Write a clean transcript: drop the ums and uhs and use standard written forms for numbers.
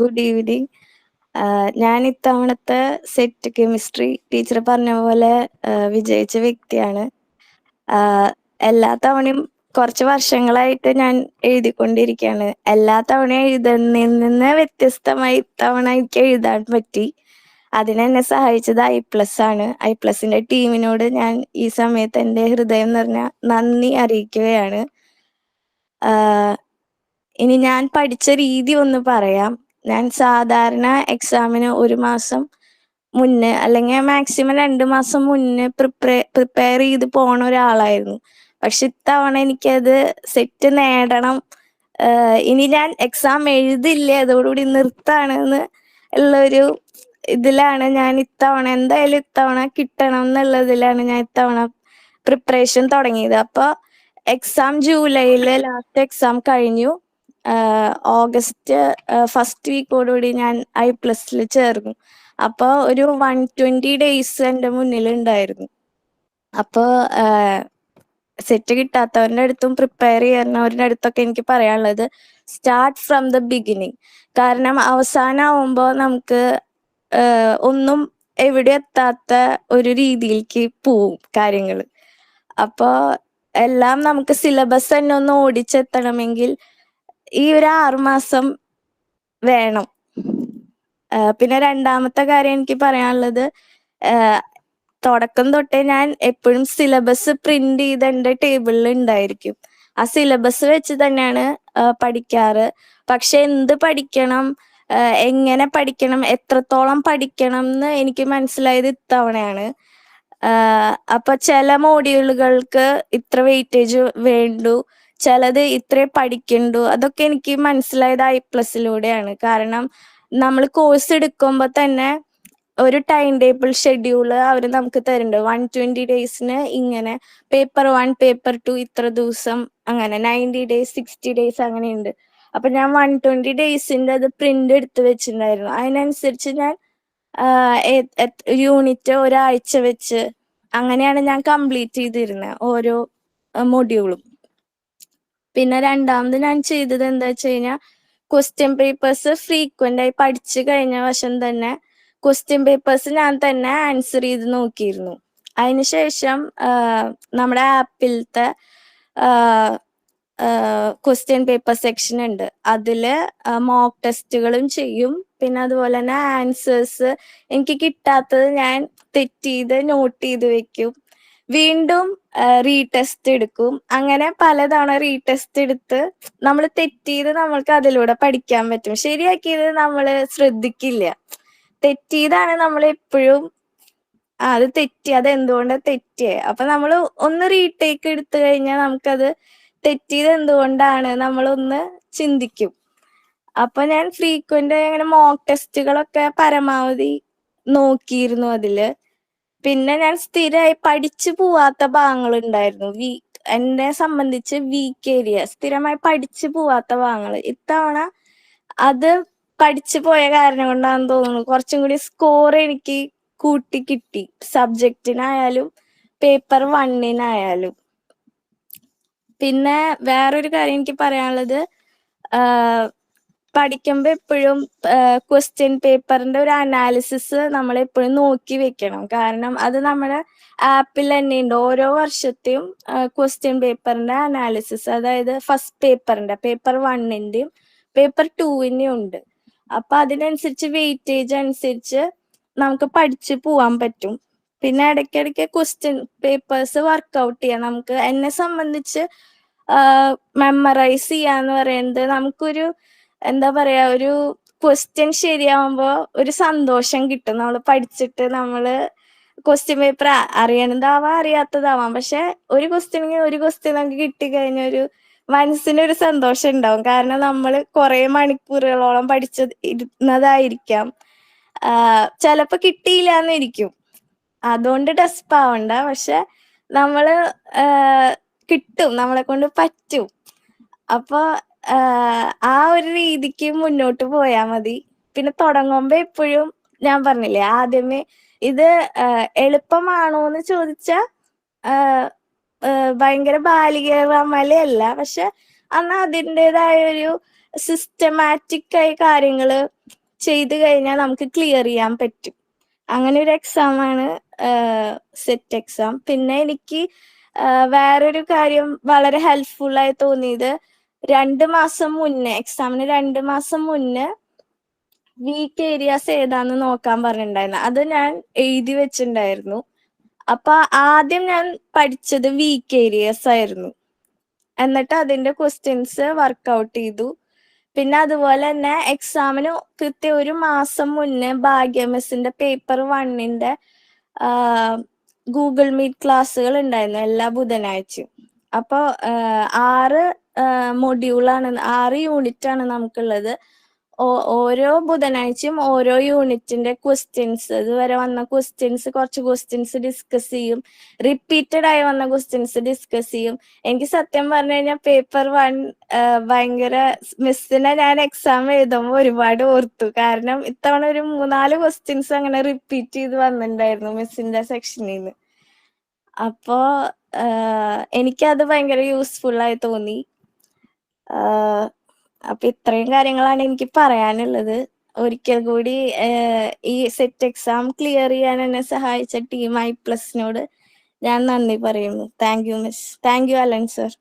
Good evening. ഞാൻ ഇത്തവണത്തെ set chemistry teacher പറഞ്ഞ പോലെ വിജയിച്ച വ്യക്തിയാണ്. എല്ലാ തവണയും കുറച്ച് വർഷങ്ങളായിട്ട് ഞാൻ എഴുതിക്കൊണ്ടിരിക്കുകയാണ്. എല്ലാ തവണയും എഴുതുന്നതിൽ നിന്ന് വ്യത്യസ്തമായി ഇത്തവണ എനിക്ക് എഴുതാൻ പറ്റി. അതിനെന്നെ സഹായിച്ചത് ഐ+ ആണ്. ഐ+ന്റെ ടീമിനോട് ഞാൻ ഈ സമയത്ത് എൻ്റെ ഹൃദയം നിറഞ്ഞ നന്ദി അറിയിക്കുകയാണ്. ഇനി ഞാൻ പഠിച്ച രീതി ഒന്ന് പറയാം. ഞാൻ സാധാരണ എക്സാമിന് 1 മാസം മുന്നേ അല്ലെങ്കിൽ മാക്സിമം 2 മാസം മുന്നേ പ്രിപ്പയർ ചെയ്ത് പോണ ഒരാളായിരുന്നു. പക്ഷെ ഇത്തവണ എനിക്കത് സെറ്റ് നേടണം, ഇനി ഞാൻ എക്സാം എഴുതില്ല, അതോടുകൂടി നിർത്താണെന്ന് ഉള്ളൊരു ഇതിലാണ് ഞാൻ ഇത്തവണ എന്തായാലും ഇത്തവണ കിട്ടണം എന്നുള്ളതിലാണ് ഞാൻ ഇത്തവണ പ്രിപ്പറേഷൻ തുടങ്ങിയത്. അപ്പോൾ എക്സാം ജൂലൈയിൽ ലാസ്റ്റ് എക്സാം കഴിഞ്ഞു. ഓഗസ്റ്റ് ഫസ്റ്റ് വീക്കോടുകൂടി ഞാൻ ഐ+ൽ ചേർന്നു. അപ്പോൾ ഒരു 120 ഡേയ്സ് എൻ്റെ മുന്നിലുണ്ടായിരുന്നു. അപ്പോൾ സെറ്റ് കിട്ടാത്തവരുടെ അടുത്തും പ്രിപ്പയർ ചെയ്യുന്നവരുടെ അടുത്തൊക്കെ എനിക്ക് പറയാനുള്ളത്, സ്റ്റാർട്ട് ഫ്രം ദ ബിഗിനിങ്. കാരണം അവസാനമാവുമ്പോൾ നമുക്ക് ഒന്നും എവിടെ എത്താത്ത ഒരു രീതിയിലേക്ക് പോവും കാര്യങ്ങൾ. അപ്പോൾ എല്ലാം നമുക്ക് സിലബസ് തന്നെ ഒന്ന് ഓടിച്ചെത്തണമെങ്കിൽ ഈ ഒരു 6 മാസം വേണം. പിന്നെ രണ്ടാമത്തെ കാര്യം എനിക്ക് പറയാനുള്ളത്, തുടക്കം തൊട്ടേ ഞാൻ എപ്പോഴും സിലബസ് പ്രിന്റ് ചെയ്ത് എൻ്റെ ടേബിളിൽ ഉണ്ടായിരിക്കും. ആ സിലബസ് വെച്ച് തന്നെയാണ് പഠിക്കാറ്. പക്ഷെ എന്ത് പഠിക്കണം, എങ്ങനെ പഠിക്കണം, എത്രത്തോളം പഠിക്കണം എന്ന് എനിക്ക് മനസ്സിലായത് ഇത്തവണയാണ്. അപ്പൊ ചില മോഡ്യൂളുകൾക്ക് ഇത്ര വെയിറ്റേജ് വേണ്ടു, ചിലത് ഇത്രേ പഠിക്കണ്ടു, അതൊക്കെ എനിക്ക് മനസ്സിലായത് ഐ+ലൂടെയാണ്. കാരണം നമ്മൾ കോഴ്സ് എടുക്കുമ്പോൾ തന്നെ ഒരു ടൈം ടേബിൾ ഷെഡ്യൂള് അവർ നമുക്ക് തരുന്നുണ്ട്. 120 ഡേയ്സിന് ഇങ്ങനെ, പേപ്പർ 1 പേപ്പർ 2 ഇത്ര ദിവസം, അങ്ങനെ 90 ഡേയ്സ് 60 ഡേയ്സ് അങ്ങനെയുണ്ട്. അപ്പൊ ഞാൻ 120 ഡേയ്സിന്റെ അത് പ്രിന്റ് എടുത്ത് വെച്ചിട്ടുണ്ടായിരുന്നു. അതിനനുസരിച്ച് ഞാൻ യൂണിറ്റ് ഒരാഴ്ച വെച്ച് അങ്ങനെയാണ് ഞാൻ കംപ്ലീറ്റ് ചെയ്തിരുന്നത് ഓരോ മൊഡ്യൂളും. പിന്നെ രണ്ടാമത് ഞാൻ ചെയ്തത് എന്താ വെച്ച് കഴിഞ്ഞാൽ, ക്വസ്റ്റ്യൻ പേപ്പേഴ്സ് ഫ്രീക്വന്റ് ആയി പഠിച്ചു കഴിഞ്ഞ വശം തന്നെ ക്വസ്റ്റ്യൻ പേപ്പേഴ്സ് ഞാൻ തന്നെ ആൻസർ ചെയ്ത് നോക്കിയിരുന്നു. അതിനുശേഷം നമ്മുടെ ആപ്പിലത്തെ ക്വസ്റ്റ്യൻ പേപ്പർ സെക്ഷൻ ഉണ്ട്, അതിൽ മോക്ക് ടെസ്റ്റുകളും ചെയ്യും. പിന്നെ അതുപോലെ തന്നെ ആൻസേഴ്സ് എനിക്ക് കിട്ടാത്തത് ഞാൻ തെറ്റ് ചെയ്ത് നോട്ട് ചെയ്ത് വെക്കും. വീണ്ടും റീടെസ്റ്റ് എടുക്കും. അങ്ങനെ പലതവണ റീടെസ്റ്റ് എടുത്ത് നമ്മൾ തെറ്റിയത് നമ്മൾക്ക് അതിലൂടെ പഠിക്കാൻ പറ്റും. ശരിയാക്കിയത് നമ്മൾ ശ്രദ്ധിക്കില്ല. തെറ്റിയതാണ് നമ്മൾ എപ്പോഴും അത് തെറ്റി, അത് എന്തുകൊണ്ടാണ് തെറ്റിയേ, അപ്പൊ നമ്മൾ ഒന്ന് റീടേക്ക് എടുത്തു കഴിഞ്ഞാൽ നമുക്കത് തെറ്റിയത് എന്തുകൊണ്ടാണ് നമ്മളൊന്ന് ചിന്തിക്കും. അപ്പൊ ഞാൻ ഫ്രീക്വന്റ് അങ്ങനെ മോക്ക് ടെസ്റ്റുകളൊക്കെ പരമാവധി നോക്കിയിരുന്നു അതില്. പിന്നെ ഞാൻ സ്ഥിരമായി പഠിച്ചു പോവാത്ത ഭാഗങ്ങൾ ഉണ്ടായിരുന്നു. എന്നെ സംബന്ധിച്ച് വീക്ക് ഏരിയ, സ്ഥിരമായി പഠിച്ചു പോവാത്ത ഭാഗങ്ങൾ. ഇത്തവണ അത് പഠിച്ചു പോയ കാരണം കൊണ്ടാണെന്ന് തോന്നുന്നു കുറച്ചും കൂടി സ്കോർ എനിക്ക് കൂട്ടി കിട്ടി, സബ്ജക്റ്റിനായാലും പേപ്പർ 1-നായാലും. പിന്നെ വേറൊരു കാര്യം എനിക്ക് പറയാനുള്ളത്, പഠിക്കുമ്പോൾ എപ്പോഴും ക്വസ്റ്റ്യൻ പേപ്പറിന്റെ ഒരു അനാലിസിസ് നമ്മൾ എപ്പോഴും നോക്കി വെക്കണം. കാരണം അത് നമ്മുടെ ആപ്പിൽ തന്നെ ഉണ്ട്. ഓരോ വർഷത്തെയും ക്വസ്റ്റ്യൻ പേപ്പറിന്റെ അനാലിസിസ്, അതായത് ഫസ്റ്റ് പേപ്പറിന്റെ പേപ്പർ 1-ന്റെയും പേപ്പർ 2-ന്റെയും ഉണ്ട്. അപ്പൊ അതിനനുസരിച്ച് വെയിറ്റേജ് അനുസരിച്ച് നമുക്ക് പഠിച്ചു പോവാൻ പറ്റും. പിന്നെ ഇടയ്ക്കിടയ്ക്ക് ക്വസ്റ്റ്യൻ പേപ്പേഴ്സ് വർക്ക്ഔട്ട് ചെയ്യാം. നമുക്ക്, എന്നെ സംബന്ധിച്ച് മെമ്മറൈസ് ചെയ്യാന്ന് പറയുന്നത് നമുക്കൊരു എന്താ പറയാ, ഒരു ക്വസ്റ്റ്യൻ ശരിയാവുമ്പോ ഒരു സന്തോഷം കിട്ടും. നമ്മൾ പഠിച്ചിട്ട് നമ്മള് ക്വസ്റ്റ്യൻ പേപ്പർ അറിയണതാവാം അറിയാത്തതാവാം, പക്ഷെ ഒരു ക്വസ്റ്റ്യൻ നമുക്ക് കിട്ടിക്കഴിഞ്ഞ ഒരു മനസ്സിനൊരു സന്തോഷം ഉണ്ടാവും. കാരണം നമ്മൾ കുറെ മണിക്കൂറുകളോളം ഇരുന്നതായിരിക്കാം. ചിലപ്പോ കിട്ടിയില്ല എന്നിരിക്കും, അതുകൊണ്ട് ഡെസ്പ് ആവണ്ട. പക്ഷെ നമ്മള് കിട്ടും, നമ്മളെ കൊണ്ട് പറ്റും. അപ്പൊ ആ ഒരു രീതിക്ക് മുന്നോട്ട് പോയാൽ മതി. പിന്നെ തുടങ്ങുമ്പോ എപ്പോഴും ഞാൻ പറഞ്ഞില്ലേ ആദ്യമേ, ഇത് എളുപ്പമാണോ എന്ന് ചോദിച്ചാ ഭയങ്കര ബാലികമലയല്ല, പക്ഷെ അന്ന് അതിൻ്റെതായ ഒരു സിസ്റ്റമാറ്റിക് ആയി കാര്യങ്ങള് ചെയ്ത് കഴിഞ്ഞാൽ നമുക്ക് ക്ലിയർ ചെയ്യാൻ പറ്റും. അങ്ങനെ ഒരു എക്സാമാണ് സെറ്റ് എക്സാം. പിന്നെ എനിക്ക് വേറൊരു കാര്യം വളരെ ഹെൽപ്ഫുൾ ആയി തോന്നിയത്, 2 മാസം മുന്നേ, എക്സാമിന് 2 മാസം മുന്നേ വീക്ക് ഏരിയാസ് ഏതാന്ന് നോക്കാൻ പറഞ്ഞിട്ടുണ്ടായിരുന്നു. അത് ഞാൻ എഴുതി വെച്ചിട്ടുണ്ടായിരുന്നു. അപ്പൊ ആദ്യം ഞാൻ പഠിച്ചത് വീക്ക് ഏരിയാസ് ആയിരുന്നു. എന്നിട്ട് അതിന്റെ ക്വസ്റ്റ്യൻസ് വർക്ക്ഔട്ട് ചെയ്തു. പിന്നെ അതുപോലെ തന്നെ എക്സാമിന് കൃത്യം 1 മാസം മുന്നേ ഭാഗ്യമിസിന്റെ പേപ്പർ 1ന്റെ ഗൂഗിൾ മീറ്റ് ക്ലാസ്സുകൾ ഉണ്ടായിരുന്നു എല്ലാ ബുധനാഴ്ചയും. അപ്പോൾ 6 മൊഡ്യൂളാണ്, 6 യൂണിറ്റ് ആണ് നമുക്കുള്ളത്. ഓരോ ബുധനാഴ്ചയും ഓരോ യൂണിറ്റിന്റെ ക്വസ്റ്റ്യൻസ്, ഇതുവരെ വന്ന ക്വസ്റ്റ്യൻസ്, കുറച്ച് ക്വസ്റ്റ്യൻസ് ഡിസ്കസ് ചെയ്യും. റിപ്പീറ്റഡ് ആയി വന്ന ക്വസ്റ്റ്യൻസ് ഡിസ്കസ് ചെയ്യും. എനിക്ക് സത്യം പറഞ്ഞു കഴിഞ്ഞാൽ പേപ്പർ 1 ഭയങ്കര മിസ്സിനെ ഞാൻ എക്സാം എഴുതുമ്പോൾ ഒരുപാട് ഓർത്തു. കാരണം ഇത്തവണ ഒരു 3-4 ക്വസ്റ്റ്യൻസ് അങ്ങനെ റിപ്പീറ്റ് ചെയ്ത് വന്നിട്ടുണ്ടായിരുന്നു മിസ്സിന്റെ സെക്ഷനിൽ നിന്ന്. അപ്പോ എനിക്കത് ഭയങ്കര യൂസ്ഫുൾ ആയി തോന്നി. അപ്പൊ ഇത്രയും കാര്യങ്ങളാണ് എനിക്ക് പറയാനുള്ളത്. ഒരിക്കൽ കൂടി ഈ സെറ്റ് എക്സാം ക്ലിയർ ചെയ്യാൻ എന്നെ സഹായിച്ച ടീം ഐ പ്ലസിനോട് ഞാൻ നന്ദി പറയുന്നു. Thank you miss. Thank you Alan sir.